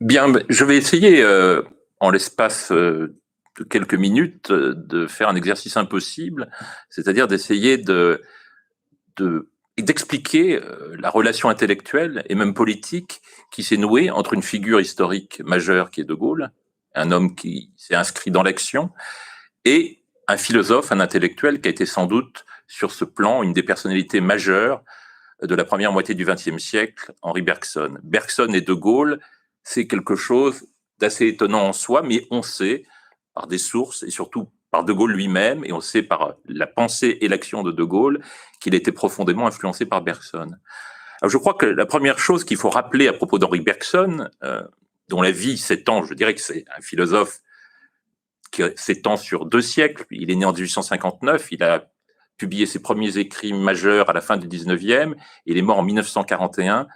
Bien, je vais essayer, en l'espace de quelques minutes, de faire un exercice impossible, c'est-à-dire d'essayer d'expliquer la relation intellectuelle et même politique qui s'est nouée entre une figure historique majeure qui est De Gaulle, un homme qui s'est inscrit dans l'action, et un philosophe, un intellectuel qui a été sans doute sur ce plan une des personnalités majeures de la première moitié du XXe siècle, Henri Bergson. Bergson et De Gaulle, c'est quelque chose d'assez étonnant en soi, mais on sait par des sources et surtout par De Gaulle lui-même, et on sait par la pensée et l'action de Gaulle qu'il était profondément influencé par Bergson. Alors je crois que la première chose qu'il faut rappeler à propos d'Henri Bergson, dont la vie s'étend, je dirais que c'est un philosophe qui s'étend sur 2 siècles. Il est né en 1859, il a publié ses premiers écrits majeurs à la fin du 19e, il est mort en 1941,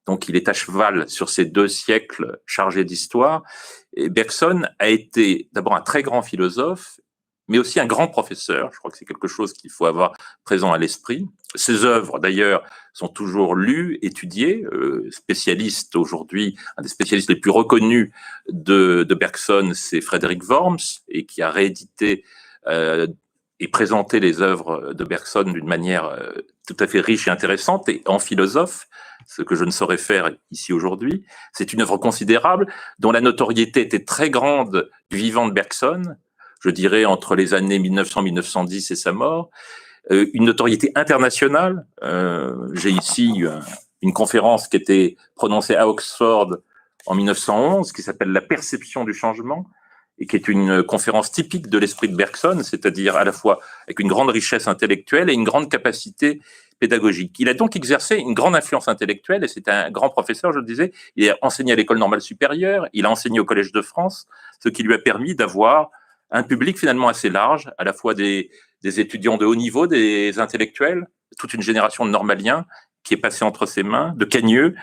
donc il est à cheval sur ces 2 siècles chargés d'histoire. Et Bergson a été d'abord un très grand philosophe, mais aussi un grand professeur. Je crois que c'est quelque chose qu'il faut avoir présent à l'esprit. Ses œuvres, d'ailleurs, sont toujours lues, étudiées. Spécialiste aujourd'hui, un des spécialistes les plus reconnus de Bergson, c'est Frédéric Worms, et qui a réédité et présenté les œuvres de Bergson d'une manière tout à fait riche et intéressante, et en philosophe, ce que je ne saurais faire ici aujourd'hui. C'est une œuvre considérable, dont la notoriété était très grande du vivant de Bergson, je dirais entre les années 1900-1910 et sa mort, une notoriété internationale. J'ai ici une conférence qui était prononcée à Oxford en 1911, qui s'appelle « La perception du changement », et qui est une conférence typique de l'esprit de Bergson, c'est-à-dire à la fois avec une grande richesse intellectuelle et une grande capacité pédagogique. Il a donc exercé une grande influence intellectuelle, et c'est un grand professeur, je le disais. Il a enseigné à l'École normale supérieure, il a enseigné au Collège de France, ce qui lui a permis d'avoir un public finalement assez large, à la fois des étudiants de haut niveau, des intellectuels, toute une génération de normaliens qui est passée entre ses mains, de cagneux,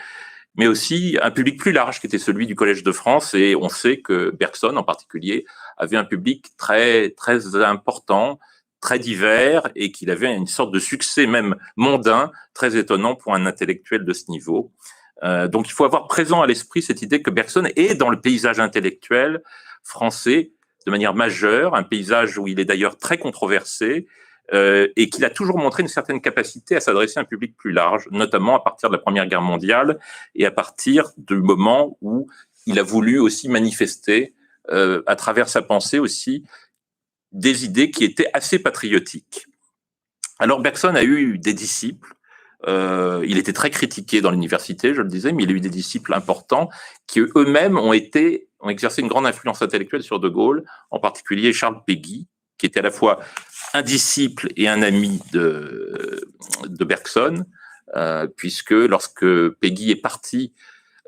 mais aussi un public plus large qui était celui du Collège de France. Et on sait que Bergson, en particulier, avait un public très, très important, très divers, et qu'il avait une sorte de succès même mondain, très étonnant pour un intellectuel de ce niveau. Donc il faut avoir présent à l'esprit cette idée que Bergson est dans le paysage intellectuel français de manière majeure, un paysage où il est d'ailleurs très controversé, et qu'il a toujours montré une certaine capacité à s'adresser à un public plus large, notamment à partir de la Première Guerre mondiale et à partir du moment où il a voulu aussi manifester, à travers sa pensée aussi, des idées qui étaient assez patriotiques. Alors Bergson a eu des disciples, il était très critiqué dans l'université, je le disais, mais il a eu des disciples importants qui eux-mêmes ont exercé une grande influence intellectuelle sur De Gaulle, en particulier Charles Péguy, qui était à la fois un disciple et un ami de Bergson, puisque lorsque Péguy est parti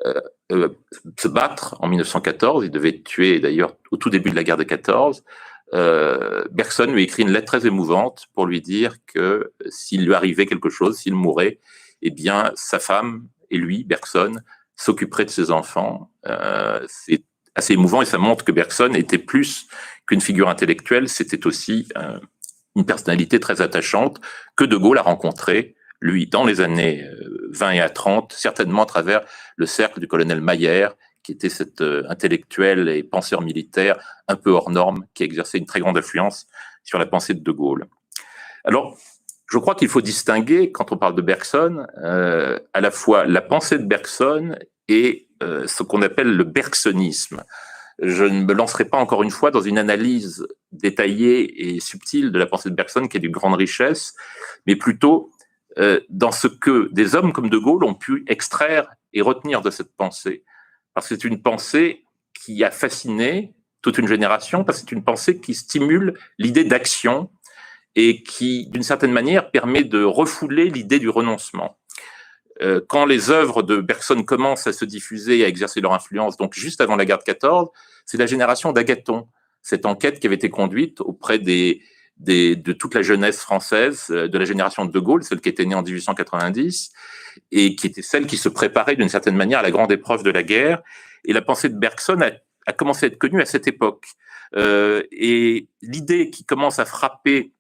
se battre en 1914, il devait être tué d'ailleurs au tout début de la guerre de 14, Bergson lui écrit une lettre très émouvante pour lui dire que s'il lui arrivait quelque chose, s'il mourait, eh bien sa femme et lui, Bergson, s'occuperaient de ses enfants. C'est assez émouvant, et ça montre que Bergson était plus qu'une figure intellectuelle, c'était aussi une personnalité très attachante que De Gaulle a rencontrée, lui, dans les années 20 et à 30, certainement à travers le cercle du colonel Mayer, qui était cet intellectuel et penseur militaire un peu hors norme, qui a exercé une très grande influence sur la pensée de Gaulle. Alors, je crois qu'il faut distinguer, quand on parle de Bergson, à la fois la pensée de Bergson et ce qu'on appelle le bergsonisme. Je ne me lancerai pas encore une fois dans une analyse détaillée et subtile de la pensée de Bergson, qui est d'une grande richesse, mais plutôt dans ce que des hommes comme De Gaulle ont pu extraire et retenir de cette pensée. Parce que c'est une pensée qui a fasciné toute une génération, parce que c'est une pensée qui stimule l'idée d'action et qui, d'une certaine manière, permet de refouler l'idée du renoncement. Quand les œuvres de Bergson commencent à se diffuser et à exercer leur influence, donc juste avant la guerre de 14, c'est la génération d'Agathon, cette enquête qui avait été conduite auprès de toute la jeunesse française, de la génération de Gaulle, celle qui était née en 1890, et qui était celle qui se préparait d'une certaine manière à la grande épreuve de la guerre. Et la pensée de Bergson a commencé à être connue à cette époque. Et l'idée qui commence à frapper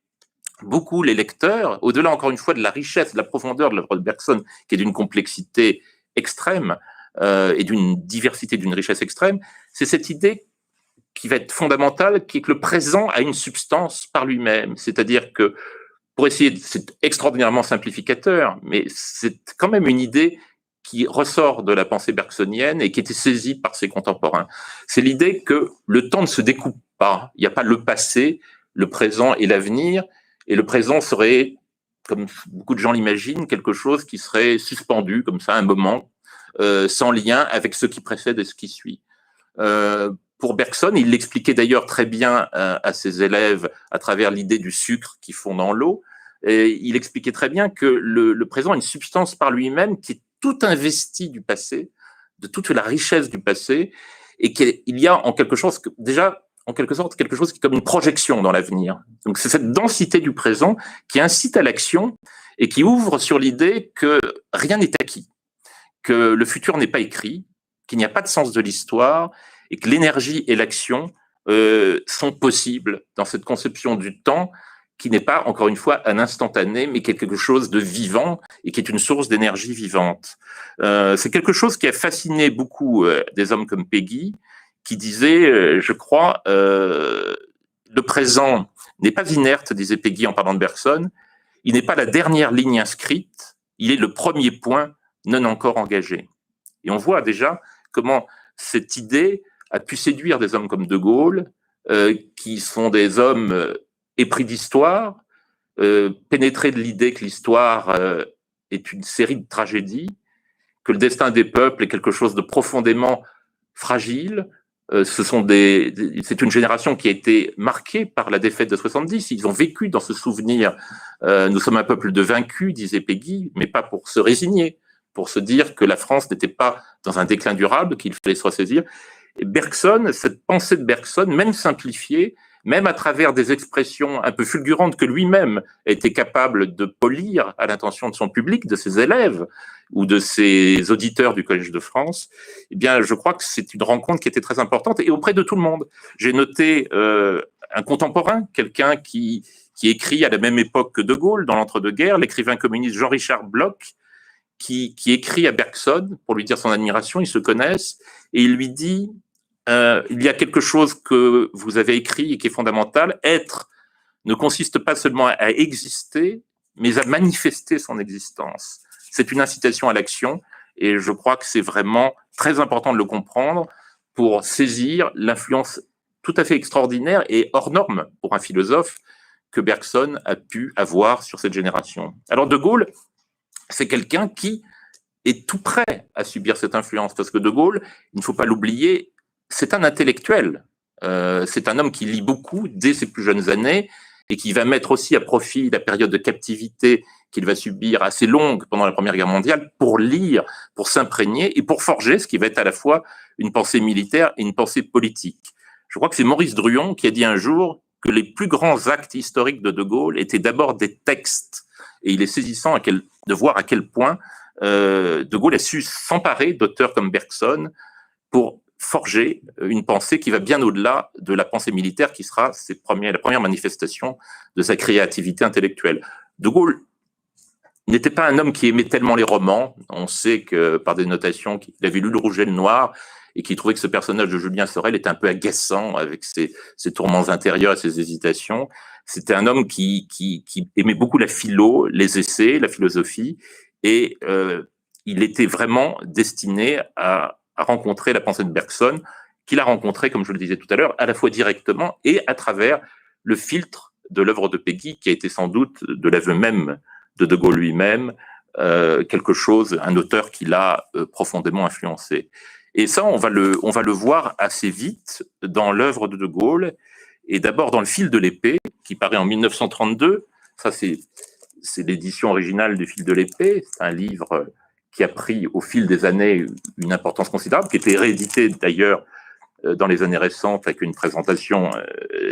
beaucoup les lecteurs, au-delà encore une fois de la richesse, de la profondeur de l'œuvre de Bergson, qui est d'une complexité extrême, et d'une diversité, d'une richesse extrême, c'est cette idée qui va être fondamentale, qui est que le présent a une substance par lui-même. C'est-à-dire que, pour essayer, c'est extraordinairement simplificateur, mais c'est quand même une idée qui ressort de la pensée bergsonienne et qui était saisie par ses contemporains. C'est l'idée que le temps ne se découpe pas. Il n'y a pas le passé, le présent et l'avenir. Et le présent serait, comme beaucoup de gens l'imaginent, quelque chose qui serait suspendu, comme ça, un moment, sans lien avec ce qui précède et ce qui suit. Pour Bergson, il l'expliquait d'ailleurs très bien à ses élèves à travers l'idée du sucre qui fond dans l'eau. Et il expliquait très bien que le présent a une substance par lui-même qui est tout investie du passé, de toute la richesse du passé, et qu'il y a en quelque chose, déjà, en quelque sorte, quelque chose qui est comme une projection dans l'avenir. Donc c'est cette densité du présent qui incite à l'action et qui ouvre sur l'idée que rien n'est acquis, que le futur n'est pas écrit, qu'il n'y a pas de sens de l'histoire, et que l'énergie et l'action sont possibles dans cette conception du temps qui n'est pas, encore une fois, un instantané, mais qui est quelque chose de vivant et qui est une source d'énergie vivante. C'est quelque chose qui a fasciné beaucoup des hommes comme Péguy, qui disaient, je crois, le présent n'est pas inerte, disait Péguy en parlant de Bergson, il n'est pas la dernière ligne inscrite, il est le premier point non encore engagé. Et on voit déjà comment cette idée a pu séduire des hommes comme De Gaulle, qui sont des hommes épris d'histoire, pénétrés de l'idée que l'histoire est une série de tragédies, que le destin des peuples est quelque chose de profondément fragile. C'est une génération qui a été marquée par la défaite de 70. Ils ont vécu dans ce souvenir. Nous sommes un peuple de vaincus, disait Péguy, mais pas pour se résigner, pour se dire que la France n'était pas dans un déclin durable, qu'il fallait se ressaisir. Et Bergson, cette pensée de Bergson, même simplifiée, même à travers des expressions un peu fulgurantes que lui-même était capable de polir à l'intention de son public, de ses élèves ou de ses auditeurs du Collège de France, eh bien, je crois que c'est une rencontre qui était très importante et auprès de tout le monde. J'ai noté un contemporain, quelqu'un qui écrit à la même époque que De Gaulle, dans l'entre-deux-guerres, l'écrivain communiste Jean-Richard Bloch, qui écrit à Bergson pour lui dire son admiration, ils se connaissent, et il lui dit il y a quelque chose que vous avez écrit et qui est fondamental. Être ne consiste pas seulement à exister, mais à manifester son existence. C'est une incitation à l'action, et je crois que c'est vraiment très important de le comprendre pour saisir l'influence tout à fait extraordinaire et hors norme pour un philosophe que Bergson a pu avoir sur cette génération. Alors De Gaulle, c'est quelqu'un qui est tout prêt à subir cette influence, parce que De Gaulle, il ne faut pas l'oublier, c'est un intellectuel. C'est un homme qui lit beaucoup dès ses plus jeunes années et qui va mettre aussi à profit la période de captivité qu'il va subir assez longue pendant la Première Guerre mondiale pour lire, pour s'imprégner et pour forger ce qui va être à la fois une pensée militaire et une pensée politique. Je crois que c'est Maurice Druon qui a dit un jour que les plus grands actes historiques de Gaulle étaient d'abord des textes. Et il est saisissant de voir à quel point De Gaulle a su s'emparer d'auteurs comme Bergson pour forger une pensée qui va bien au-delà de la pensée militaire qui sera la première manifestation de sa créativité intellectuelle. De Gaulle n'était pas un homme qui aimait tellement les romans. On sait que par des notations qu'il avait lu Le Rouge et le Noir et qu'il trouvait que ce personnage de Julien Sorel était un peu agaçant avec ses tourments intérieurs et ses hésitations. C'était un homme qui aimait beaucoup la philo, les essais, la philosophie, et il était vraiment destiné à rencontrer la pensée de Bergson, qu'il a rencontré, comme je le disais tout à l'heure, à la fois directement et à travers le filtre de l'œuvre de Péguy, qui a été sans doute, de l'aveu même de Gaulle lui-même, quelque chose, un auteur qui l'a profondément influencé. Et ça, on va le voir assez vite dans l'œuvre de Gaulle, et d'abord dans Le Fil de l'épée, qui paraît en 1932. Ça, c'est l'édition originale du Fil de l'épée. C'est un livre qui a pris au fil des années une importance considérable, qui était réédité d'ailleurs dans les années récentes avec une présentation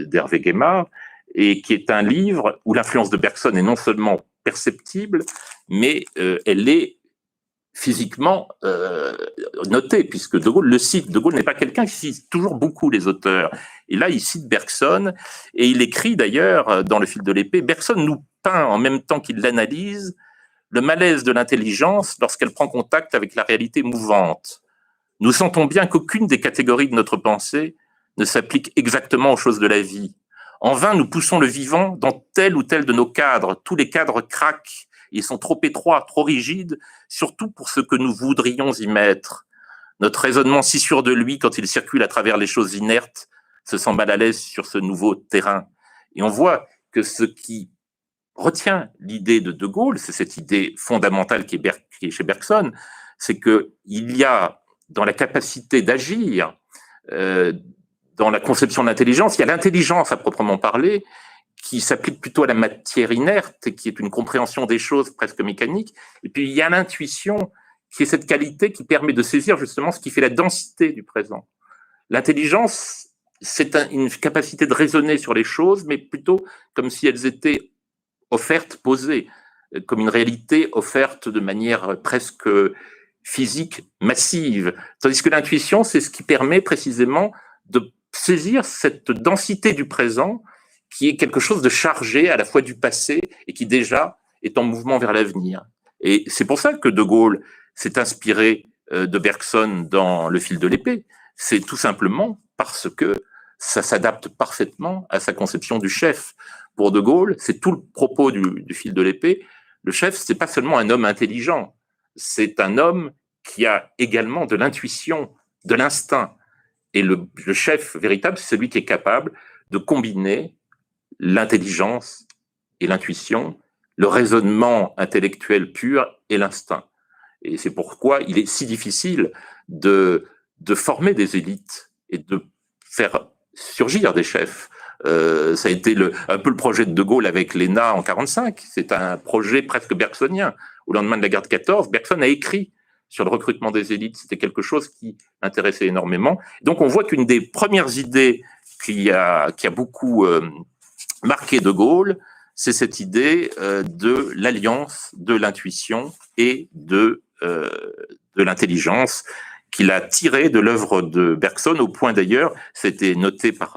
d'Hervé Guémard, et qui est un livre où l'influence de Bergson est non seulement perceptible, mais elle est physiquement notée, puisque De Gaulle le cite. De Gaulle n'est pas quelqu'un qui cite toujours beaucoup les auteurs. Et là, il cite Bergson, et il écrit d'ailleurs dans Le Fil de l'épée, Bergson nous peint en même temps qu'il l'analyse le malaise de l'intelligence lorsqu'elle prend contact avec la réalité mouvante. nous sentons bien qu'aucune des catégories de notre pensée ne s'applique exactement aux choses de la vie. En vain, nous poussons le vivant dans tel ou tel de nos cadres. Tous les cadres craquent. Ils sont trop étroits, trop rigides, surtout pour ce que nous voudrions y mettre. Notre raisonnement si sûr de lui, quand il circule à travers les choses inertes, se sent mal à l'aise sur ce nouveau terrain. Et on voit que ce qui retient l'idée de Gaulle, c'est cette idée fondamentale qui est chez Bergson, c'est qu'il y a dans la capacité d'agir, dans la conception de l'intelligence, il y a l'intelligence à proprement parler, qui s'applique plutôt à la matière inerte et qui est une compréhension des choses presque mécanique. Et puis il y a l'intuition, qui est cette qualité qui permet de saisir justement ce qui fait la densité du présent. L'intelligence, c'est une capacité de raisonner sur les choses, mais plutôt comme si elles étaient offertes, posées, comme une réalité offerte de manière presque physique, massive. Tandis que l'intuition, c'est ce qui permet précisément de saisir cette densité du présent, qui est quelque chose de chargé à la fois du passé et qui déjà est en mouvement vers l'avenir. Et c'est pour ça que De Gaulle s'est inspiré de Bergson dans Le fil de l'épée. C'est tout simplement parce que ça s'adapte parfaitement à sa conception du chef. Pour De Gaulle, c'est tout le propos du fil de l'épée. Le chef, c'est pas seulement un homme intelligent, c'est un homme qui a également de l'intuition, de l'instinct. Et le chef véritable, c'est celui qui est capable de combiner l'intelligence et l'intuition, le raisonnement intellectuel pur et l'instinct. Et c'est pourquoi il est si difficile de former des élites et de faire surgir des chefs. Ça a été un peu le projet de Gaulle avec l'ENA en 1945. C'est un projet presque bergsonien. Au lendemain de la guerre de 14, Bergson a écrit sur le recrutement des élites. C'était quelque chose qui intéressait énormément. Donc on voit qu'une des premières idées qui a beaucoup marqué De Gaulle, c'est cette idée de l'alliance de l'intuition et de l'intelligence qu'il a tirée de l'œuvre de Bergson, au point d'ailleurs, c'était noté par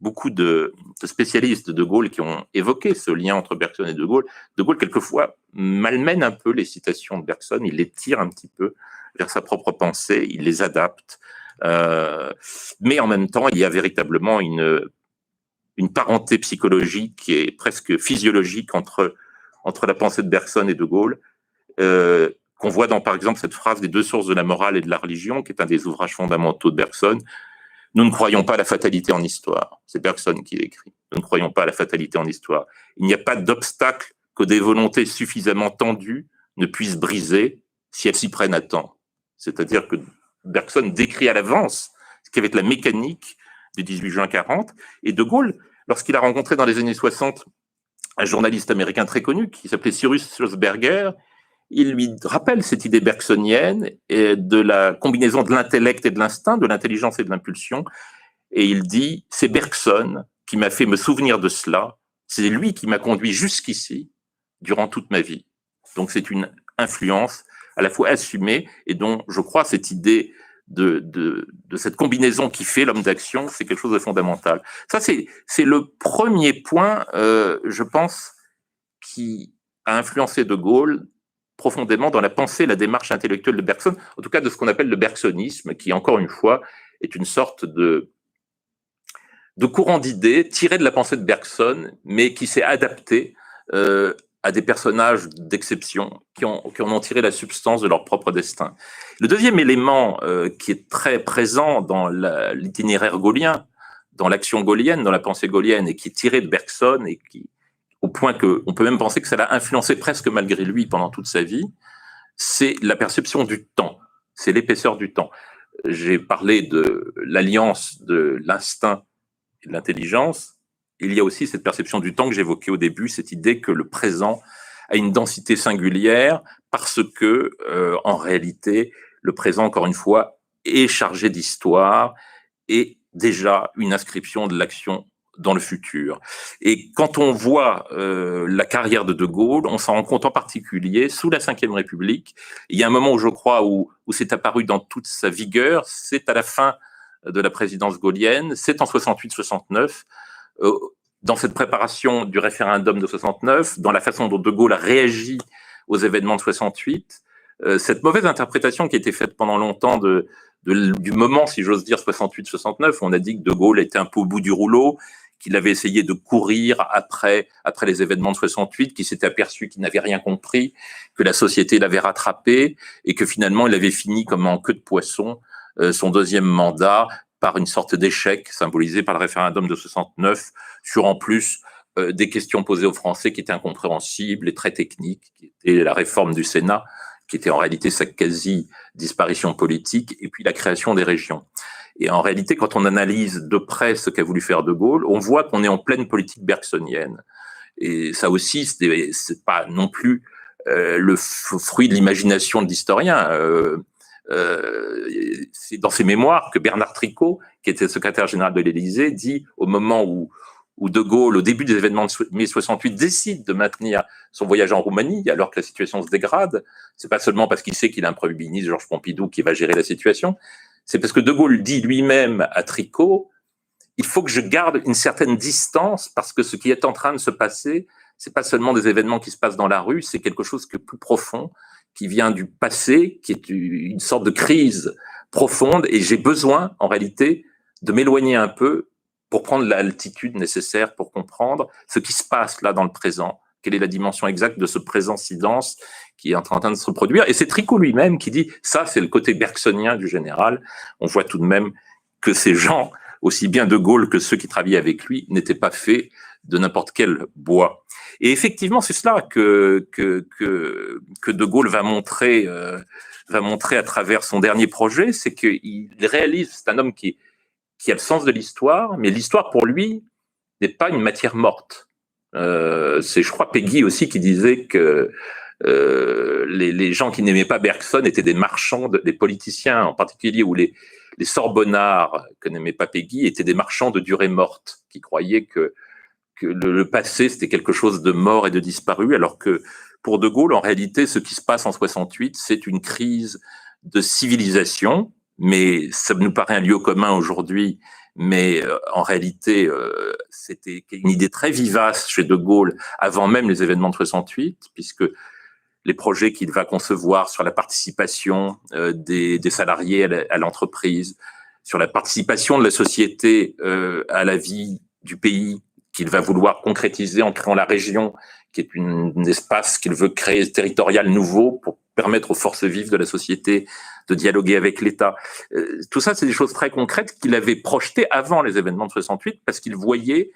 beaucoup de spécialistes de De Gaulle qui ont évoqué ce lien entre Bergson et De Gaulle. De Gaulle, quelquefois, malmène un peu les citations de Bergson, il les tire un petit peu vers sa propre pensée, il les adapte, mais en même temps, il y a véritablement une parenté psychologique qui est presque physiologique entre la pensée de Bergson et De Gaulle, qu'on voit dans, par exemple, cette phrase des deux sources de la morale et de la religion, qui est un des ouvrages fondamentaux de Bergson. Nous ne croyons pas à la fatalité en histoire. C'est Bergson qui l'écrit. Nous ne croyons pas à la fatalité en histoire. Il n'y a pas d'obstacle que des volontés suffisamment tendues ne puissent briser si elles s'y prennent à temps. C'est-à-dire que Bergson décrit à l'avance ce qu'avait la mécanique du 18 juin 40. Et De Gaulle, lorsqu'il a rencontré dans les années 60 un journaliste américain très connu qui s'appelait Cyrus Schlossberger, il lui rappelle cette idée bergsonienne et de la combinaison de l'intellect et de l'instinct, de l'intelligence et de l'impulsion. Et il dit, c'est Bergson qui m'a fait me souvenir de cela. C'est lui qui m'a conduit jusqu'ici durant toute ma vie. Donc c'est une influence à la fois assumée et dont je crois cette idée de cette combinaison qui fait l'homme d'action, c'est quelque chose de fondamental. Ça, c'est le premier point, je pense, qui a influencé De Gaulle profondément dans la pensée, la démarche intellectuelle de Bergson, en tout cas de ce qu'on appelle le bergsonisme, qui, encore une fois, est une sorte de courant d'idées tiré de la pensée de Bergson, mais qui s'est adapté à des personnages d'exception qui en ont tiré la substance de leur propre destin. Le deuxième élément qui est très présent dans l'itinéraire gaullien, dans l'action gaulienne, dans la pensée gaulienne, et qui est tiré de Bergson, et qui, au point qu'on peut même penser que ça l'a influencé presque malgré lui pendant toute sa vie, c'est la perception du temps, c'est l'épaisseur du temps. J'ai parlé de l'alliance de l'instinct et de l'intelligence. Il y a aussi cette perception du temps que j'évoquais au début, cette idée que le présent a une densité singulière parce que, en réalité, le présent, encore une fois, est chargé d'histoire et déjà une inscription de l'action dans le futur. Et quand on voit la carrière de Gaulle, on s'en rend compte en particulier sous la Ve République. Il y a un moment où je crois où c'est apparu dans toute sa vigueur, c'est à la fin de la présidence gaulienne, c'est en 68-69, dans cette préparation du référendum de 69, dans la façon dont De Gaulle a réagi aux événements de 68, cette mauvaise interprétation qui a été faite pendant longtemps de du moment, si j'ose dire, 68-69, on a dit que De Gaulle était un peu au bout du rouleau, qu'il avait essayé de courir après les événements de 68, qu'il s'était aperçu qu'il n'avait rien compris, que la société l'avait rattrapé et que finalement il avait fini comme en queue de poisson son deuxième mandat par une sorte d'échec symbolisé par le référendum de 69 sur en plus des questions posées aux Français qui étaient incompréhensibles et très techniques, qui étaient la réforme du Sénat, qui était en réalité sa quasi-disparition politique, et puis la création des régions. Et en réalité, quand on analyse de près ce qu'a voulu faire De Gaulle, on voit qu'on est en pleine politique bergsonienne. Et ça aussi, c'est pas non plus le fruit de l'imagination de l'historien. C'est dans ses mémoires que Bernard Tricot, qui était secrétaire général de l'Élysée, dit au moment où De Gaulle, au début des événements de mai 68, décide de maintenir son voyage en Roumanie, alors que la situation se dégrade, c'est pas seulement parce qu'il sait qu'il a un Premier ministre, Georges Pompidou, qui va gérer la situation, c'est parce que De Gaulle dit lui-même à Tricot, il faut que je garde une certaine distance parce que ce qui est en train de se passer, c'est pas seulement des événements qui se passent dans la rue, c'est quelque chose qui est plus profond, qui vient du passé, qui est une sorte de crise profonde, et j'ai besoin, en réalité, de m'éloigner un peu pour prendre l'altitude nécessaire pour comprendre ce qui se passe là dans le présent, quelle est la dimension exacte de ce présent silence qui est en train de se reproduire. Et c'est Tricot lui-même qui dit, ça c'est le côté bergsonien du général. On voit tout de même que ces gens, aussi bien De Gaulle que ceux qui travaillaient avec lui, n'étaient pas faits de n'importe quel bois. Et effectivement, c'est cela que De Gaulle va montrer à travers son dernier projet, c'est qu'il réalise, c'est un homme qui a le sens de l'histoire, mais l'histoire pour lui n'est pas une matière morte. C'est, je crois, Péguy aussi qui disait que les gens qui n'aimaient pas Bergson étaient des marchands, des politiciens en particulier, ou les sorbonnards que n'aimait pas Péguy étaient des marchands de durée morte, qui croyaient que le passé c'était quelque chose de mort et de disparu, alors que pour De Gaulle, en réalité, ce qui se passe en 68, c'est une crise de civilisation, mais ça nous paraît un lieu commun aujourd'hui, mais en réalité, c'était une idée très vivace chez De Gaulle avant même les événements de 68, puisque les projets qu'il va concevoir sur la participation des salariés à l'entreprise, sur la participation de la société à la vie du pays, qu'il va vouloir concrétiser en créant la région, qui est un espace qu'il veut créer territorial nouveau pour permettre aux forces vives de la société de dialoguer avec l'État. Tout ça, c'est des choses très concrètes qu'il avait projetées avant les événements de 68, parce qu'il voyait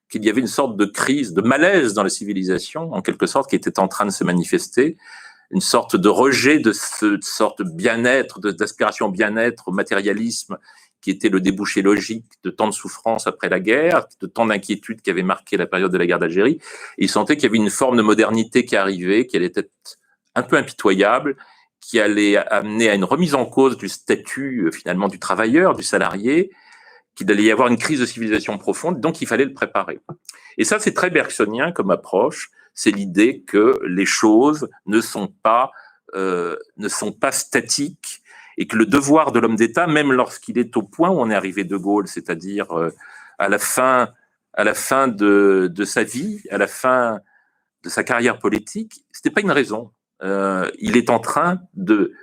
qu'il y avait une sorte de crise, de malaise dans la civilisation, en quelque sorte, qui était en train de se manifester, une sorte de rejet de cette sorte de bien-être, d'aspiration bien-être au matérialisme, qui était le débouché logique de tant de souffrances après la guerre, de tant d'inquiétudes qui avaient marqué la période de la guerre d'Algérie. Et il sentait qu'il y avait une forme de modernité qui arrivait, qui allait être un peu impitoyable, qui allait amener à une remise en cause du statut, finalement, du travailleur, du salarié, qu'il allait y avoir une crise de civilisation profonde, donc il fallait le préparer. Et ça, c'est très bergsonien comme approche, c'est l'idée que les choses ne sont pas statiques, et que le devoir de l'homme d'État, même lorsqu'il est au point où on est arrivé De Gaulle, c'est-à-dire à la fin de sa vie, à la fin de sa carrière politique, c'était pas une raison. Il est en train de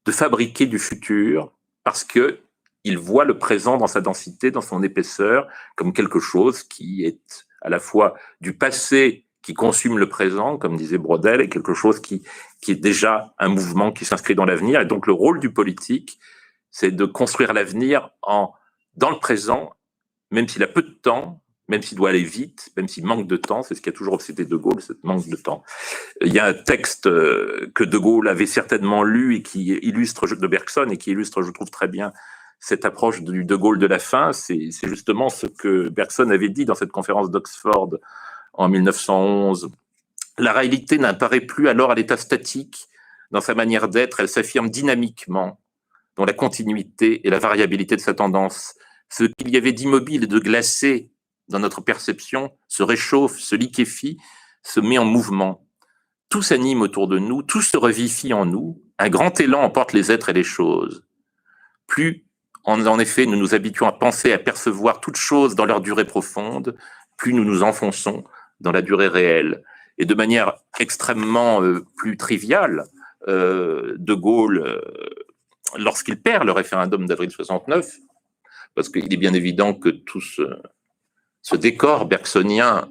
fabriquer du futur parce que il voit le présent dans sa densité, dans son épaisseur, comme quelque chose qui est à la fois du passé qui consume le présent, comme disait Brodel, et quelque chose qui est déjà un mouvement qui s'inscrit dans l'avenir. Et donc le rôle du politique, c'est de construire l'avenir dans le présent, même s'il a peu de temps, même s'il doit aller vite, même s'il manque de temps. C'est ce qui a toujours obsédé De Gaulle, ce manque de temps. Il y a un texte que De Gaulle avait certainement lu et qui illustre, de Bergson, et qui illustre, je trouve, très bien cette approche du De Gaulle de la fin. C'est justement ce que Bergson avait dit dans cette conférence d'Oxford en 1911. La réalité n'apparaît plus alors à l'état statique dans sa manière d'être, elle s'affirme dynamiquement dans la continuité et la variabilité de sa tendance. Ce qu'il y avait d'immobile et de glacé dans notre perception se réchauffe, se liquéfie, se met en mouvement. Tout s'anime autour de nous, tout se revifie en nous, un grand élan emporte les êtres et les choses. Plus, en effet, nous nous habituons à penser, à percevoir toutes choses dans leur durée profonde, plus nous nous enfonçons dans la durée réelle. Et de manière extrêmement plus triviale, De Gaulle lorsqu'il perd le référendum d'avril 69, parce qu'il est bien évident que tout ce décor bergsonien,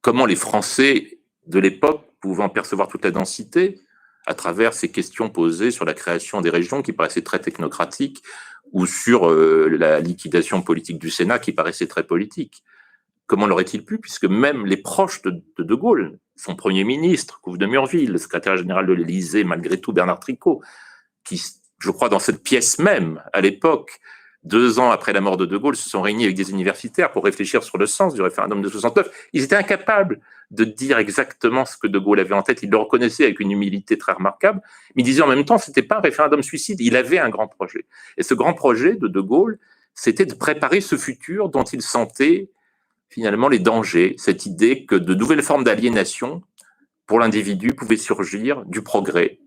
comment les Français de l'époque pouvaient en percevoir toute la densité à travers ces questions posées sur la création des régions qui paraissaient très technocratiques ou sur la liquidation politique du Sénat qui paraissait très politique. Comment l'aurait-il pu, puisque même les proches de Gaulle, son Premier ministre, Couve de Murville, le secrétaire général de l'Élysée, malgré tout Bernard Tricot, qui, je crois, dans cette pièce même, à l'époque, 2 ans après la mort de Gaulle, se sont réunis avec des universitaires pour réfléchir sur le sens du référendum de 69. Ils étaient incapables de dire exactement ce que De Gaulle avait en tête. Il le reconnaissait avec une humilité très remarquable, mais il disait en même temps que ce n'était pas un référendum suicide. Il avait un grand projet. Et ce grand projet de Gaulle, c'était de préparer ce futur dont il sentait finalement les dangers, cette idée que de nouvelles formes d'aliénation pour l'individu pouvaient surgir du progrès,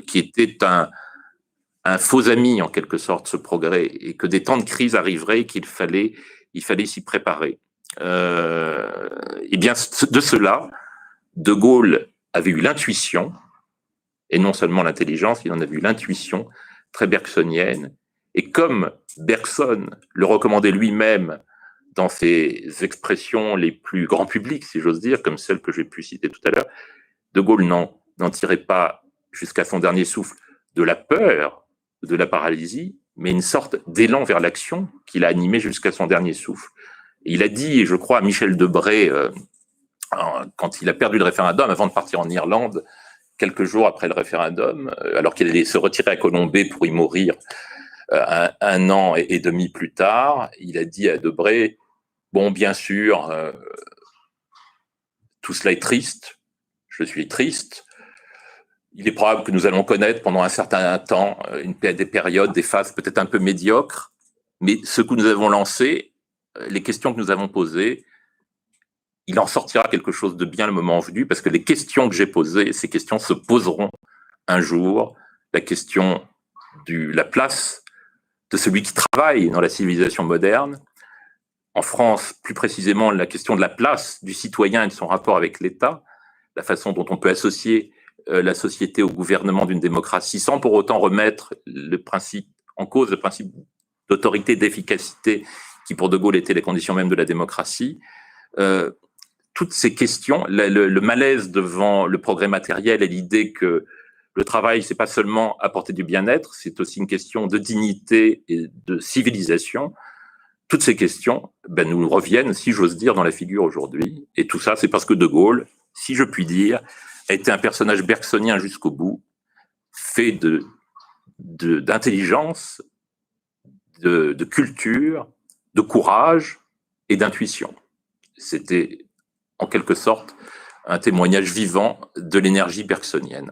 qui était un faux ami en quelque sorte, ce progrès, et que des temps de crise arriveraient et qu'il fallait s'y préparer. Et bien de cela, De Gaulle avait eu l'intuition, et non seulement l'intelligence, il en avait eu l'intuition très bergsonienne, et comme Bergson le recommandait lui-même dans ses expressions les plus grand public, si j'ose dire, comme celles que j'ai pu citer tout à l'heure, De Gaulle n'en tirait pas jusqu'à son dernier souffle de la peur, de la paralysie, mais une sorte d'élan vers l'action qui l'a animé jusqu'à son dernier souffle. Et il a dit, je crois, à Michel Debré, quand il a perdu le référendum, avant de partir en Irlande, quelques jours après le référendum, alors qu'il allait se retirer à Colombey pour y mourir un an et demi plus tard, il a dit à Debré, bon, bien sûr, tout cela est triste, je suis triste. Il est probable que nous allons connaître pendant un certain temps des périodes, des phases peut-être un peu médiocres, mais ce que nous avons lancé, les questions que nous avons posées, il en sortira quelque chose de bien le moment venu, parce que les questions que j'ai posées, ces questions se poseront un jour. La question de la place de celui qui travaille dans la civilisation moderne, en France, plus précisément, la question de la place du citoyen et de son rapport avec l'État, la façon dont on peut associer la société au gouvernement d'une démocratie sans pour autant remettre en cause le principe d'autorité, d'efficacité qui pour De Gaulle était les conditions même de la démocratie. Toutes ces questions, le malaise devant le progrès matériel et l'idée que le travail, c'est pas seulement apporter du bien-être, c'est aussi une question de dignité et de civilisation. Toutes ces questions nous reviennent, si j'ose dire, dans la figure aujourd'hui. Et tout ça, c'est parce que De Gaulle, si je puis dire, a été un personnage bergsonien jusqu'au bout, fait d'intelligence, de culture, de courage et d'intuition. C'était, en quelque sorte, un témoignage vivant de l'énergie bergsonienne.